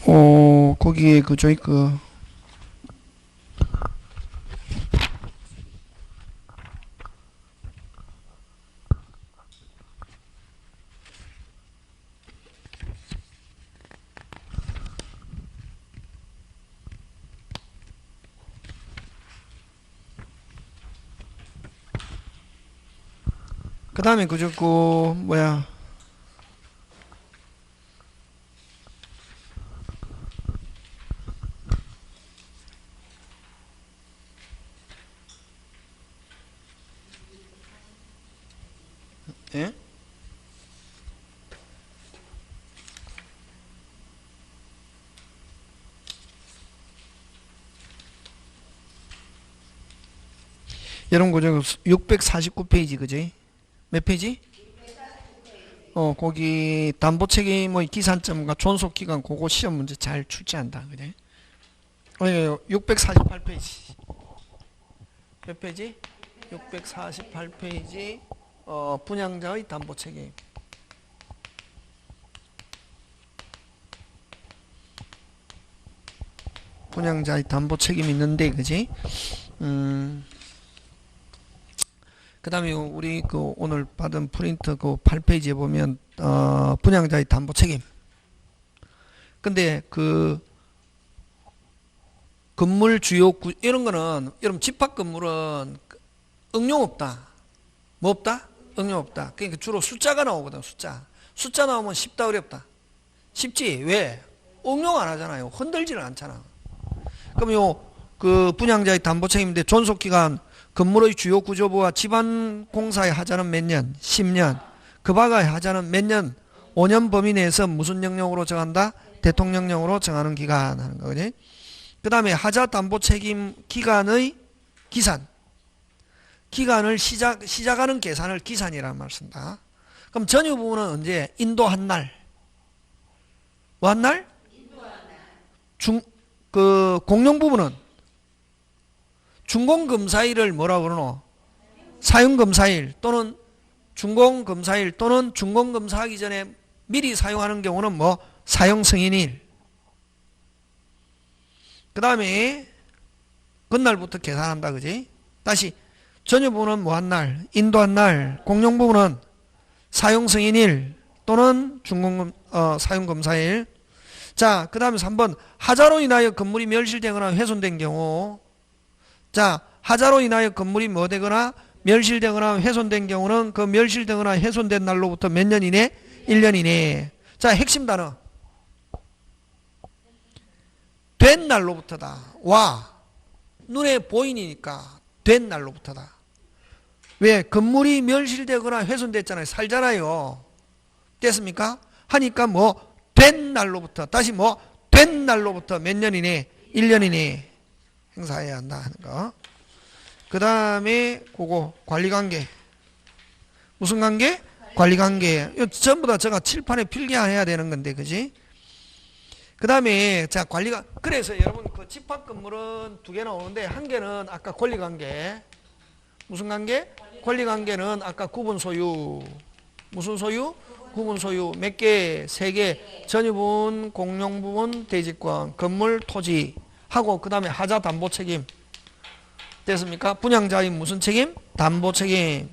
거기에 그저 그 다음에 그저 뭐야, 예? 여러분 그저 649페이지 그지? 몇 페이지? 거기 담보 책임의 기산점과 존속 기간 그거 시험 문제 잘 출제한다. 그지? 648페이지. 몇 페이지? 648페이지. 분양자의 담보 책임. 분양자의 담보 책임이 있는데, 그지? 그 다음에 우리 오늘 받은 프린트 8페이지에 보면, 분양자의 담보 책임. 근데 건물 주요 이런 거는, 여러분 집합 건물은 응용 없다. 뭐 없다? 응용 없다. 그러니까 주로 숫자가 나오거든, 숫자 나오면 쉽다, 어렵다? 쉽지. 왜? 응용 안 하잖아요. 흔들지를 않잖아. 그럼 분양자의 담보 책임인데 존속기간, 건물의 주요 구조부와 집안 공사의 하자는 몇 년? 10년. 그 바가의 하자는 몇 년? 5년 범위 내에서 무슨 명령으로 정한다? 대통령령으로 정하는 기간 하는 거지. 그 다음에 하자 담보 책임 기간의 기산. 기간을 시작하는 계산을 기산이라는 말을 쓴다. 그럼 전유 부분은 언제? 인도한 날. 뭐 한 날? 공용 부분은 준공검사일을 뭐라고 그러노? 사용검사일 또는 준공검사일 또는 준공검사하기 전에 미리 사용하는 경우는 뭐? 사용승인일. 그 다음에 그날부터 계산한다. 그지? 다시 전유 부분은 뭐 한 날? 인도한 날. 공용 부분은 사용승인일 또는 사용검사일. 자, 그 다음에 3번 하자로 인하여 건물이 멸실되거나 훼손된 경우. 자, 하자로 인하여 건물이 뭐 되거나 멸실되거나 훼손된 경우는 그 멸실되거나 훼손된 날로부터 몇 년 이내? 1년 이내. 자, 핵심 단어. 된 날로부터다. 와. 눈에 보이니까 된 날로부터다. 왜? 건물이 멸실되거나 훼손됐잖아요. 살잖아요. 됐습니까? 하니까 뭐 된 날로부터, 다시 뭐 된 날로부터 몇 년 이내? 1년 이내 행사해야 한다 하는 거. 그 다음에 그거 관리관계. 무슨 관계? 관리관계. 이거 전부 다 제가 칠판에 필기해야 되는 건데, 그지? 그 다음에 자, 관리가, 그래서 여러분 그 집합 건물은 두 개 나오는데 한 개는 아까 권리관계. 무슨 관계? 권리관계는 아까 구분 소유. 무슨 소유? 구분 소유. 몇 개? 세 개. 전유부분, 공용부분, 대지권, 건물, 토지 하고 그 다음에 하자 담보 책임. 됐습니까? 분양자의 무슨 책임? 담보 책임.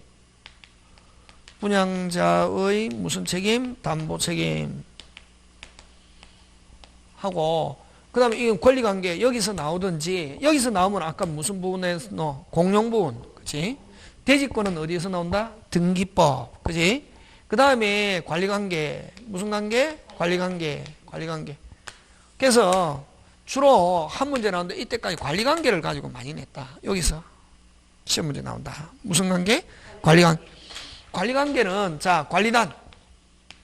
분양자의 무슨 책임? 담보 책임 하고 그 다음에 이건 권리관계. 여기서 나오든지 여기서 나오면 아까 무슨 부분에서 넣어? 공용부분. 그치? 대지권은 어디에서 나온다? 등기법. 그치? 그 다음에 관리관계. 무슨 관계? 관리관계. 관리관계. 그래서 주로 한 문제 나오는데 이때까지 관리관계를 가지고 많이 냈다. 여기서 시험 문제 나온다. 무슨 관계? 관리관계. 관리관계는 자, 관리단.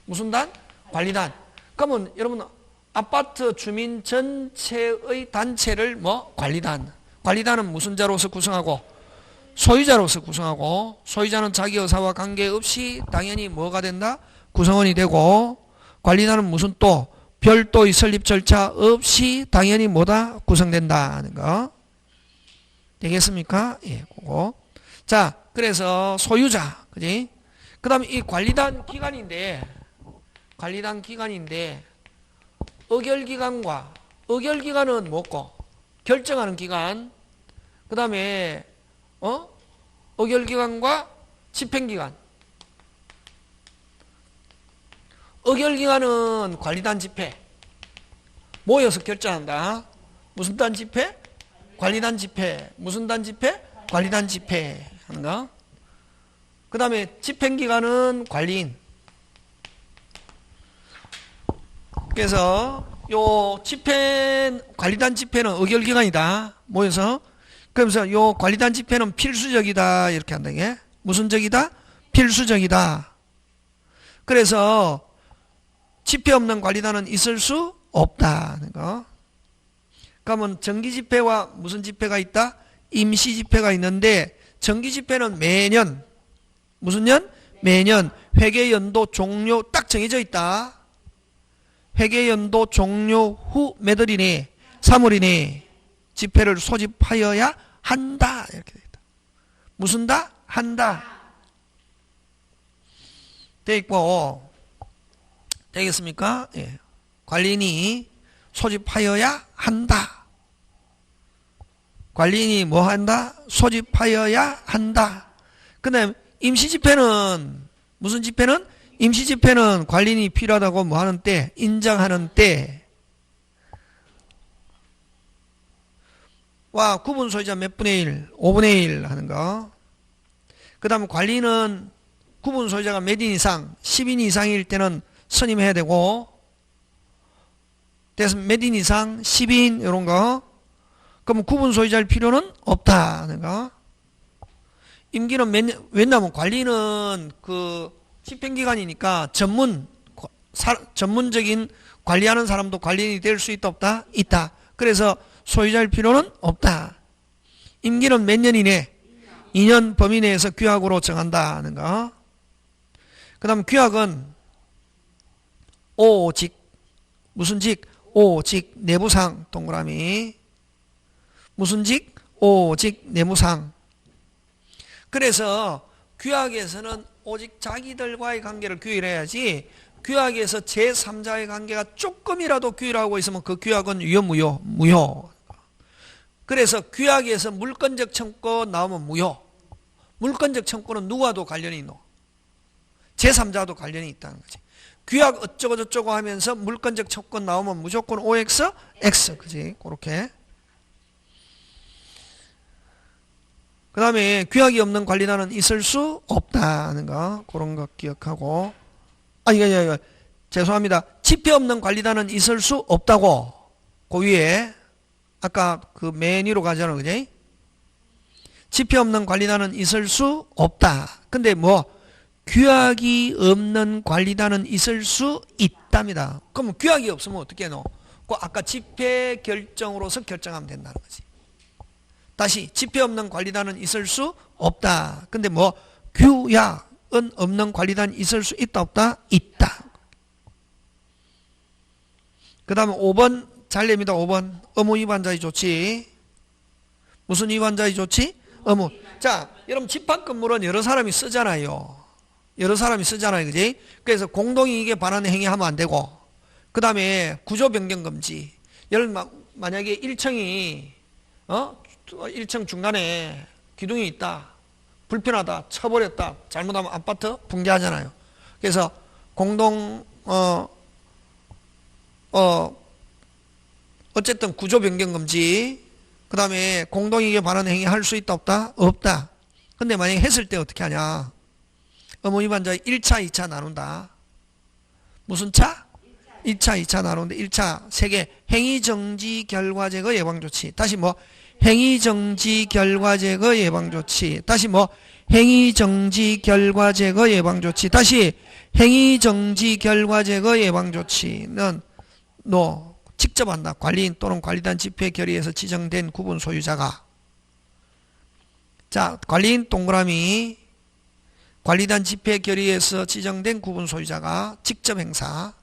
무슨 단? 관리단. 그러면 여러분 아파트 주민 전체의 단체를 뭐? 관리단. 관리단은 무슨 자로서 구성하고? 소유자로서 구성하고, 소유자는 자기 의사와 관계없이 당연히 뭐가 된다? 구성원이 되고, 관리단은 무슨 또? 별도의 설립 절차 없이 당연히 뭐다? 구성된다 하는 거. 되겠습니까? 예, 그거. 자, 그래서 소유자, 그지? 그 다음에 이 관리단 기간인데, 의결기관과 의결기관은 뭐고? 결정하는 기관. 그 다음에 의결기관과 집행기관. 의결기관은 관리단 집회. 모여서 결정한다. 무슨 단 집회? 관리단 집회. 무슨 단 집회? 관리단 집회 하는 거. 그 다음에 집행기관은 관리인. 그래서 요 관리단 집회는 의결기관이다. 모여서. 그러면서 요 관리단 집회는 필수적이다. 이렇게 한다. 이게 무슨 적이다? 필수적이다. 그래서 집회 없는 관리단은 있을 수 없다는 거. 그러면 정기 집회와 무슨 집회가 있다? 임시 집회가 있는데 정기 집회는 매년 무슨 년? 매년 회계연도 종료 딱 정해져 있다. 회계연도 종료 후 몇 월 이내 3월 이내 집회를 소집하여야 한다. 이렇게 되어 있다. 무슨 다? 한다. 돼 있고 되겠습니까? 예. 관리인이 소집하여야 한다. 관리인이 뭐 한다? 소집하여야 한다. 그 다음 임시집회는 무슨 집회는? 임시집회는 관리인이 필요하다고 뭐 하는 때? 인정하는 때. 와 구분 소유자 몇 분의 1? 5분의 1 하는 거. 그 다음 관리인은 구분 소유자가 몇 인 이상? 10인 이상일 때는 선임해야 되고 그래서 몇 인 이상? 10인 이런 거. 그럼 구분 소유자일 필요는 없다 하는 거. 임기는 왜냐면 관리는 그 집행기관이니까 전문적인 관리하는 사람도 관리인이 될 수 있다 없다? 있다. 그래서 소유자일 필요는 없다. 임기는 몇 년 이내? 2년 범위 내에서 규약으로 정한다 하는 거. 그 다음 규약은 오직 무슨 직? 오직 내부상 동그라미. 무슨 직? 오직 내무상. 그래서 규약에서는 오직 자기들과의 관계를 규율해야지 규약에서 제3자의 관계가 조금이라도 규율하고 있으면 그 규약은 유효 무효. 그래서 규약에서 물권적 청구 나오면 무효. 물권적 청구는 누구와도 관련이 있노? 제3자와도 관련이 있다는 거지. 규약 어쩌고 저쩌고 하면서 물권적 청구 나오면 무조건 OX, X. 그지? 그렇게. 그 다음에 규약이 없는 관리단은 있을 수 없다는 거. 그런 거 기억하고. 이거 죄송합니다. 집회 없는 관리단은 있을 수 없다고. 그 위에 아까 그 맨 위로 가잖아. 그지? 집회 없는 관리단은 있을 수 없다. 근데 뭐 규약이 없는 관리단은 있을 수 있답니다. 그럼 규약이 없으면 어떻게 해노? 그 아까 집회 결정으로서 결정하면 된다는 거지. 다시 집회 없는 관리단은 있을 수 없다. 근데 뭐 규약은 없는 관리단 있을 수 있다 없다? 있다. 그 다음에 5번 잘 냅니다. 5번 의무 위반자의 조치. 무슨 위반자의 조치? 의무. 자, 여러분 집합건물은 여러 사람이 쓰잖아요. 여러 사람이 쓰잖아요. 그지? 그래서 공동이익에 반하는 행위하면 안 되고 그 다음에 구조 변경 금지. 만약에 1층이 1층 중간에 기둥이 있다. 불편하다. 쳐버렸다. 잘못하면 아파트 붕괴하잖아요. 그래서 공동 어쨌든 구조 변경 금지. 그 다음에 공동이익에 반하는 행위 할 수 있다 없다? 없다. 근데 만약에 했을 때 어떻게 하냐? 의무 위반자의 1차, 2차 나눈다. 무슨 차? 1차, 2차 나누는데 1차 3개 행위정지 결과제거 예방조치. 다시 뭐 행위정지 결과제거 예방조치. 다시 뭐 행위정지 결과제거 예방조치. 다시 행위정지 결과제거 예방조치는 너 직접 한다. 관리인 또는 관리단 집회 결의에서 지정된 구분 소유자가. 자, 관리인 동그라미. 관리단 집회 결의에서 지정된 구분 소유자가 직접 행사.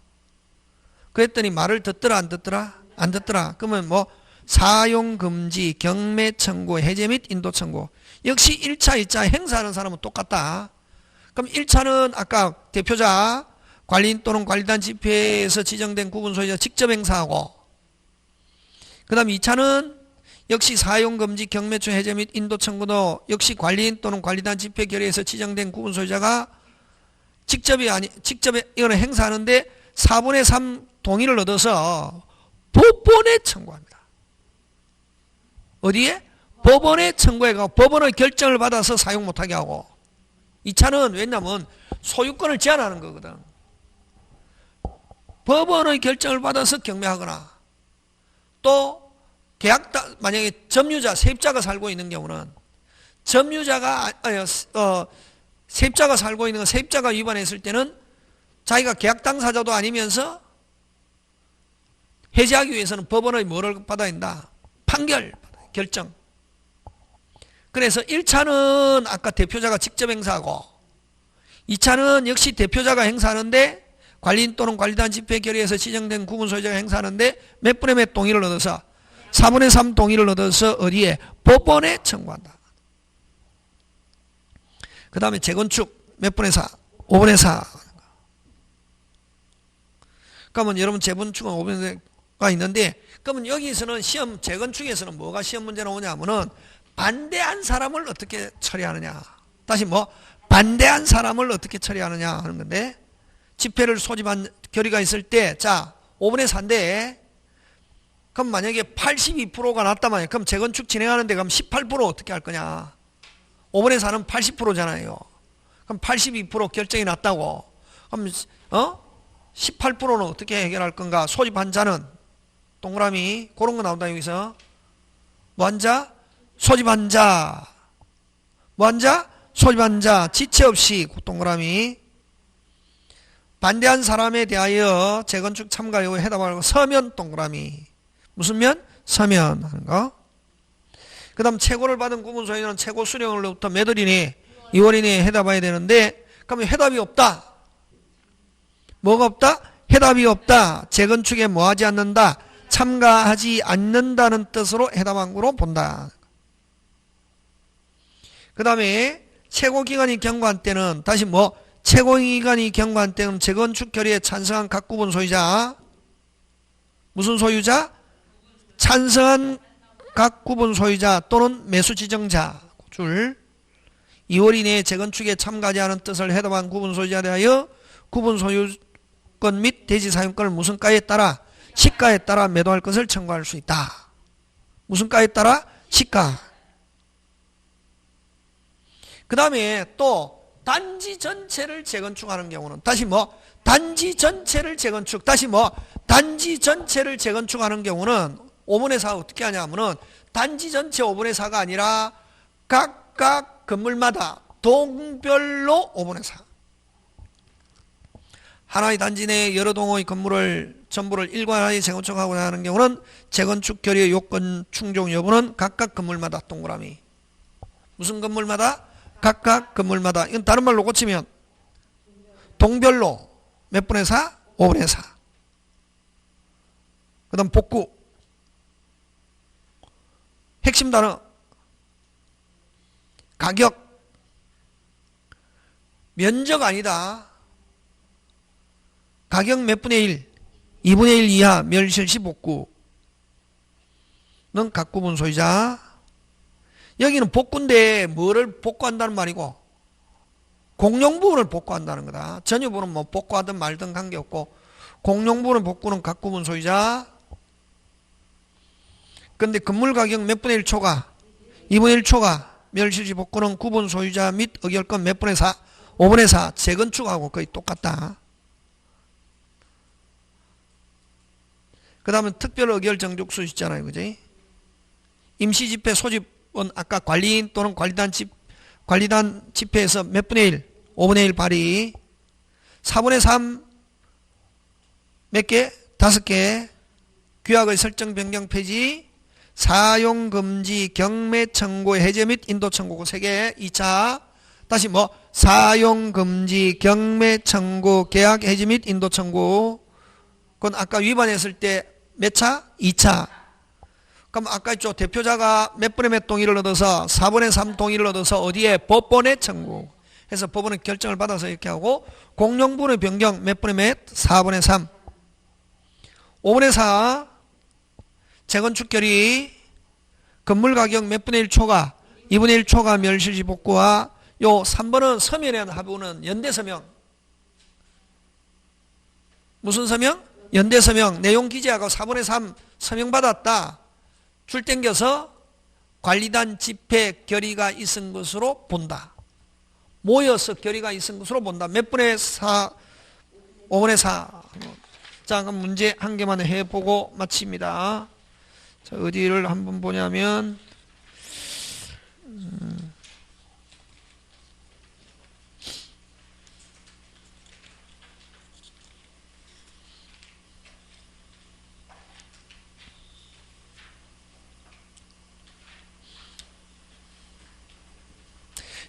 그랬더니 말을 듣더라 안 듣더라? 안 듣더라. 그러면 뭐 사용 금지, 경매 청구, 해제 및 인도 청구. 역시 1차, 2차 행사하는 사람은 똑같다. 그럼 1차는 아까 대표자 관리인 또는 관리단 집회에서 지정된 구분 소유자 직접 행사하고, 그 다음 2차는 역시 사용금지 경매추 해제 및 인도 청구도 역시 관리인 또는 관리단 집회 결의에서 지정된 구분 소유자가 직접에 이거는 행사하는데 4분의 3 동의를 얻어서 법원에 청구합니다. 어디에? 법원에 청구해가 법원의 결정을 받아서 사용 못하게 하고, 2차는 왜냐면 소유권을 제한하는 거거든. 법원의 결정을 받아서 경매하거나, 또 만약에 점유자, 세입자가 살고 있는 경우는 세입자가 살고 있는 건 세입자가 위반했을 때는 자기가 계약 당사자도 아니면서 해제하기 위해서는 법원의 뭐를 받아야 된다? 판결, 결정. 그래서 1차는 아까 대표자가 직접 행사하고, 2차는 역시 대표자가 행사하는데 관리인 또는 관리단 집회 결의에서 지정된 구분 소유자가 행사하는데 몇 분의 몇 동의를 얻어서 4분의 3 동의를 얻어서 어디에? 법원에 청구한다. 그 다음에 재건축 몇 분의 4? 5분의 4. 그러면 여러분 재건축은 5분의 4가 있는데, 그러면 여기서는 시험 재건축에서는 뭐가 시험 문제 나오냐면은 반대한 사람을 어떻게 처리하느냐. 다시 반대한 사람을 어떻게 처리하느냐 하는 건데, 집회를 소집한 결의가 있을 때, 자, 5분의 4인데, 그럼 만약에 82%가 났다면, 그럼 재건축 진행하는데, 그럼 18% 어떻게 할 거냐. 5분의 4는 80%잖아요. 그럼 82% 결정이 났다고. 그럼, 18%는 어떻게 해결할 건가? 소집한 자는, 동그라미, 그런 거 나온다, 여기서. 뭐한 자? 소집한 자. 뭐한 자? 소집한 자. 지체 없이, 동그라미. 반대한 사람에 대하여 재건축 참가 여부에 해답하고 서면, 동그라미. 무슨 면? 서면 하는 거. 그 다음 최고를 받은 구분 소유자는 최고 수령으로부터 몇 월이니? 2월 이내에 해답해야 되는데, 그러면 해답이 없다. 뭐가 없다? 해답이 없다. 재건축에 뭐하지 않는다? 참가하지 않는다는 뜻으로 해답한 거로 본다. 그 다음에 최고기관이 경고한 때는 다시 최고기관이 경고한 때는 재건축 결의에 찬성한 각 구분 소유자, 무슨 소유자? 찬성한 각 구분 소유자 또는 매수 지정자 줄 2월 이내에 재건축에 참가하지 않은 뜻을 해답한 구분 소유자에 대하여 구분 소유권 및 대지 사용권을 무슨 가에 따라? 시가에 따라 매도할 것을 청구할 수 있다. 무슨 가에 따라? 시가. 그 다음에 또 단지 전체를 재건축하는 경우는 다시 단지 전체를 재건축, 다시 단지 전체를 재건축하는 경우는 5분의 4 어떻게 하냐면은 단지 전체 5분의 4가 아니라 각각 건물마다 동별로 5분의 4. 하나의 단지 내에 여러 동의 건물을 전부를 일관하게 재건축하고자 하는 경우는 재건축 결의의 요건 충족 여부는 각각 건물마다 동그라미. 무슨 건물마다? 각각 건물마다. 이건 다른 말로 고치면 동별로 몇 분의 4? 5분의 4. 그 다음 복구. 핵심 단어. 가격. 면적 아니다. 가격 몇 분의 1? 2분의 1 이하 멸실시 복구는 각 구분 소유자. 여기는 복구인데 뭐를 복구한다는 말이고 공용 부분을 복구한다는 거다. 전유 부분은 복구하든 말든 관계없고 공용 부분을 복구는 각 구분 소유자. 근데 건물 가격 몇 분의 1 초과? 2분의 1 초과 멸실시 복구는 구분 소유자 및 의결권 몇 분의 4? 5분의 4. 재건축하고 거의 똑같다. 그 다음에 특별 의결 정족수 있잖아요. 그지? 임시집회 소집은 아까 관리인 또는 관리단 집회에서 몇 분의 1? 5분의 1 발의. 4분의 3 몇 개? 5개. 규약의 설정 변경 폐지. 사용금지 경매 청구 해제 및 인도 청구 3개. 2차. 다시 사용금지 경매 청구 계약 해지 및 인도 청구. 그건 아까 위반했을 때 몇 차? 2차. 그럼 아까 있죠. 대표자가 몇 분의 몇 동의를 얻어서 4분의 3 동의를 얻어서 어디에? 법원에 청구. 해서 법원은 결정을 받아서 이렇게 하고, 공용분의 변경 몇 분의 몇? 4분의 3. 5분의 4 재건축 결의 건물 가격 몇 분의 1 초과? 2분의 1 초과 멸실시 복구와 요 3번은 서면에 대한 하부는 연대서명. 무슨 서명? 연대서명. 내용 기재하고 4분의 3 서명받았다. 줄 땡겨서 관리단 집회 결의가 있은 것으로 본다. 모여서 결의가 있은 것으로 본다. 몇 분의 4? 5분의 4. 자, 그럼 문제 한 개만 해보고 마칩니다. 자, 어디를 한번 보냐면,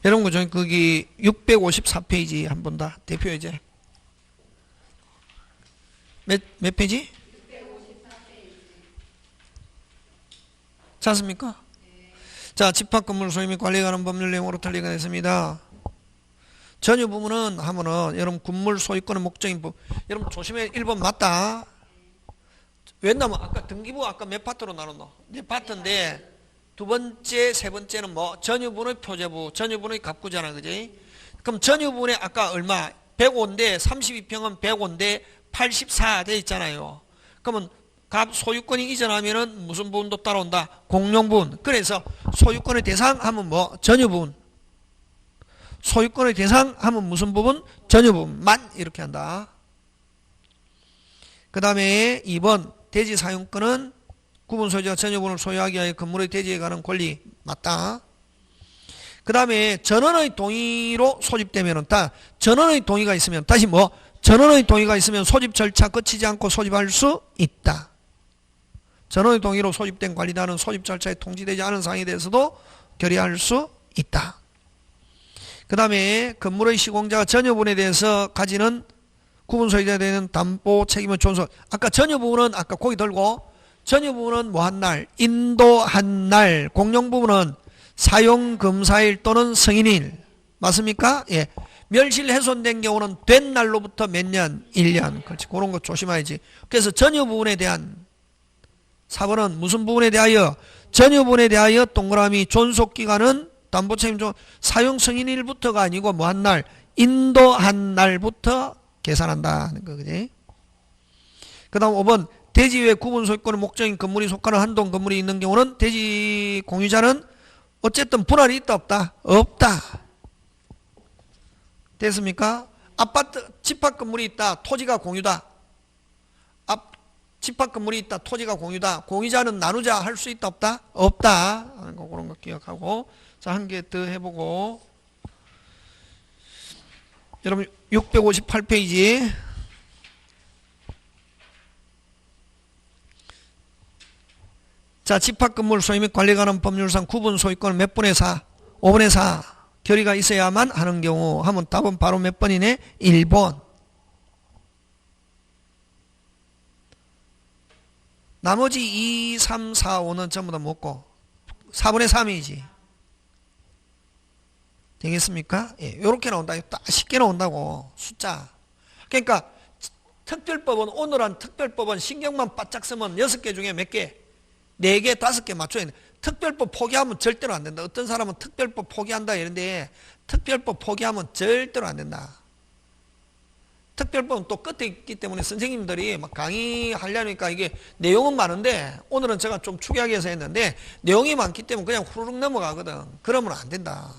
여러분, 그죠? 거기 654페이지 한 번 더. 대표 예제. 몇 페이지? 654페이지. 찾습니까? 네. 자, 집합건물 소유 및 관리에 관한 법률 내용으로 틀리가 됐습니다. 전유 부분은 하면은, 여러분, 건물 소유권의 목적인 부, 여러분, 조심해. 1번 맞다. 왜냐면, 아까 등기부 아까 몇 파트로 나눴노? 네 파트인데, 두 번째, 세 번째는 뭐? 전유분의 표제부, 전유분의 갑구잖아, 그지? 그럼 전유분의 아까 얼마? 105인데, 32평은 105인데, 84 돼 있잖아요. 그러면 갑 소유권이 이전하면은 무슨 부분도 따라온다? 공용분. 그래서 소유권의 대상 하면 뭐? 전유분. 소유권의 대상 하면 무슨 부분? 전유분만 이렇게 한다. 그 다음에 2번 대지 사용권은 구분 소유자가 전유분을 소유하기 위하여 건물의 대지에 관한 권리 맞다. 그 다음에 전원의 동의로 소집되면은 전원의 동의가 있으면 다시 뭐? 전원의 동의가 있으면 소집 절차 거치지 않고 소집할 수 있다. 전원의 동의로 소집된 관리단은 소집 절차에 통지되지 않은 사항에 대해서도 결의할 수 있다. 그 다음에 건물의 시공자가 전유분에 대해서 가지는 구분 소유자에 대한 담보 책임을 존속. 아까 전유부분은 아까 고기 들고 전유부분은 뭐 한 날? 인도한 날. 공용부분은 사용검사일 또는 승인일. 맞습니까? 예. 멸실 훼손된 경우는 된 날로부터 몇 년? 1년. 그렇지. 그런 거 조심해야지. 그래서 전유부분에 대한 4번은 무슨 부분에 대하여? 전유부분에 대하여 동그라미 존속기간은 담보책임 사용 승인일부터가 아니고 뭐 한 날? 인도한 날부터 계산한다는 거, 그지? 그 다음 5번. 대지 외 구분 소유권의 목적인 건물이 속하는 한동 건물이 있는 경우는 대지 공유자는 어쨌든 분할이 있다 없다? 없다. 됐습니까? 아파트 집합 건물이 있다. 토지가 공유다. 집합 건물이 있다. 토지가 공유다. 공유자는 나누자 할 수 있다 없다? 없다. 그런 거 기억하고. 자, 한 개 더 해보고. 여러분 658페이지. 자, 집합건물 소유 및 관리에 관한 법률상 구분 소유권을 몇 분의 4? 5분의 4 결의가 있어야만 하는 경우 하면 답은 바로 몇 번이네? 1번. 나머지 2, 3, 4, 5는 전부 다 먹고 4분의 3이지. 되겠습니까? 예, 요렇게 나온다. 딱 쉽게 나온다고. 숫자. 그러니까 특별법은 오늘 특별법은 신경만 바짝 쓰면 6개 중에 몇 개? 4개, 5개 맞춰야 돼. 특별법 포기하면 절대로 안 된다. 어떤 사람은 특별법 포기한다 이런데 특별법 포기하면 절대로 안 된다. 특별법은 또 끝에 있기 때문에 선생님들이 막 강의하려니까 이게 내용은 많은데 오늘은 제가 좀 축약해서 해서 했는데 내용이 많기 때문에 그냥 후루룩 넘어가거든. 그러면 안 된다.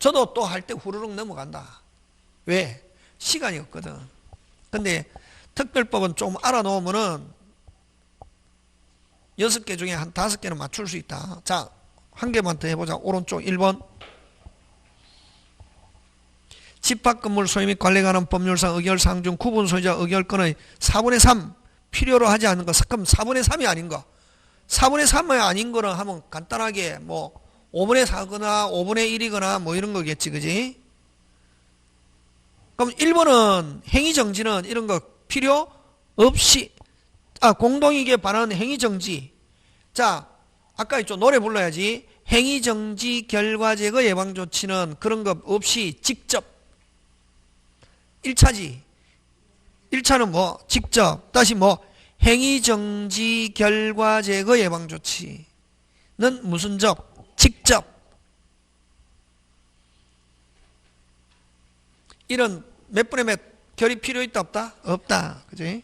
저도 또 할 때 후루룩 넘어간다. 왜? 시간이 없거든. 근데 특별법은 좀 알아놓으면은 6개 중에 한 5개는 맞출 수 있다. 자, 한 개만 더 해보자. 오른쪽 1번. 집합건물 소유 및 관리에 관한 법률상 의결사항 중 구분 소유자 의결권의 4분의 3 필요로 하지 않는 거. 그럼 4분의 3이 아닌 거. 4분의 3이 아닌 거는 하면 간단하게 뭐 5분의 4거나 5분의 1이거나 뭐 이런 거겠지. 그지? 그럼 1번은 행위정지는 이런 거 필요 없이 공동이익에 반하는 행위정지. 자, 아까 있죠. 노래 불러야지. 행위정지 결과제거 예방조치는 그런 것 없이 직접 1차지. 1차는 뭐? 직접. 다시 뭐? 행위정지 결과제거 예방조치는 무슨 적? 직접. 이런 몇 분의 몇 결이 필요 있다 없다? 없다. 그지?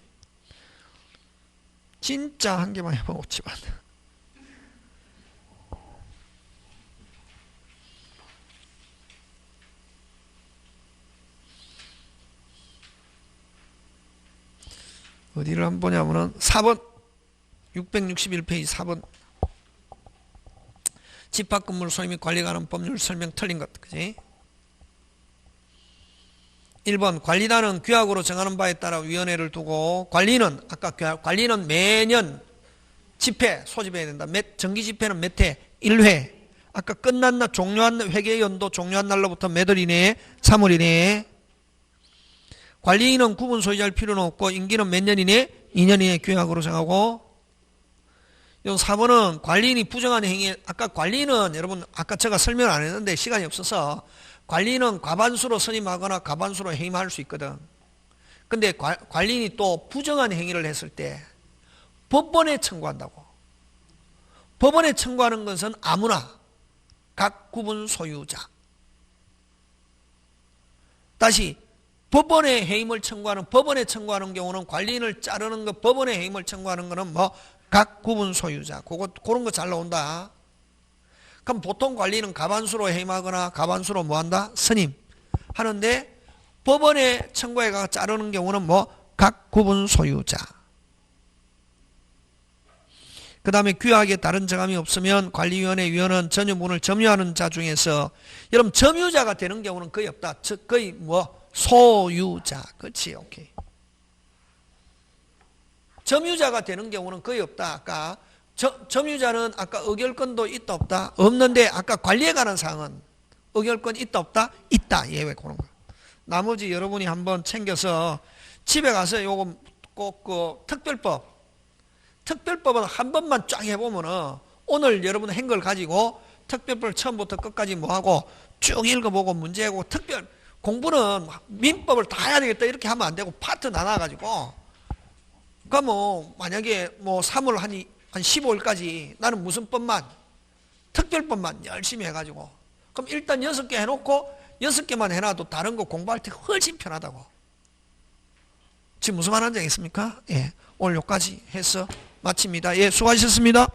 진짜 한 개만 해보고 치면. 어디를 한번 보냐면은 4번 661페이지 4번 집합건물 소유 및 관리에 관한 법률 설명 틀린 것. 그지? 1번 관리단은 규약으로 정하는 바에 따라 위원회를 두고 관리는 아까 관리는 매년 집회 소집해야 된다. 정기 집회는 몇 회? 1회. 아까 끝난 날 종료한 날 회계 연도 종료한 날로부터 몇 월 이내에 3월 이내에. 관리인은 구분 소유할 필요는 없고 임기는 몇 년 이내? 2년 이내 규약으로 정하고. 요 4번은 관리인이 부정한 행위. 아까 관리인은 여러분 아까 제가 설명을 안 했는데 시간이 없어서 관리인은 과반수로 선임하거나 과반수로 해임할 수 있거든. 근데 관리인이 또 부정한 행위를 했을 때 법원에 청구한다고. 법원에 청구하는 것은 아무나 각 구분 소유자. 다시 법원에 해임을 청구하는 법원에 청구하는 경우는 관리인을 자르는 것 법원에 해임을 청구하는 것은 뭐 각 구분 소유자. 그런 거 잘 나온다. 그럼 보통 관리는 과반수로 해임하거나 과반수로 뭐한다? 선임 하는데 법원에 청구해가 자르는 경우는 뭐 각 구분 소유자. 그 다음에 규약에 다른 정함이 없으면 관리위원회 위원은 전유분을 점유하는 자 중에서 여러분 점유자가 되는 경우는 거의 없다. 즉 거의 뭐 소유자. 그렇지. 오케이. 점유자가 되는 경우는 거의 없다. 아까 점유자는 아까 의결권도 있다 없다? 없는데 아까 관리에 관한 사항은 의결권 있다 없다? 있다. 예외 그런 거. 나머지 여러분이 한번 챙겨서 집에 가서 요거 꼭 그 특별법은 한 번만 쫙 해보면은 오늘 여러분 한 걸 가지고 특별법을 처음부터 끝까지 뭐하고 쭉 읽어보고 문제하고 특별 공부는 민법을 다 해야 되겠다 이렇게 하면 안 되고 파트 나눠가지고 그러니까 뭐 만약에 뭐 3월 한 15일까지 나는 무슨 법만 특별법만 열심히 해가지고 그럼 일단 6개 해놓고 6개만 해놔도 다른 거 공부할 때 훨씬 편하다고. 지금 무슨 말 하는지 알겠습니까? 예, 오늘 여기까지 해서 마칩니다. 예, 수고하셨습니다.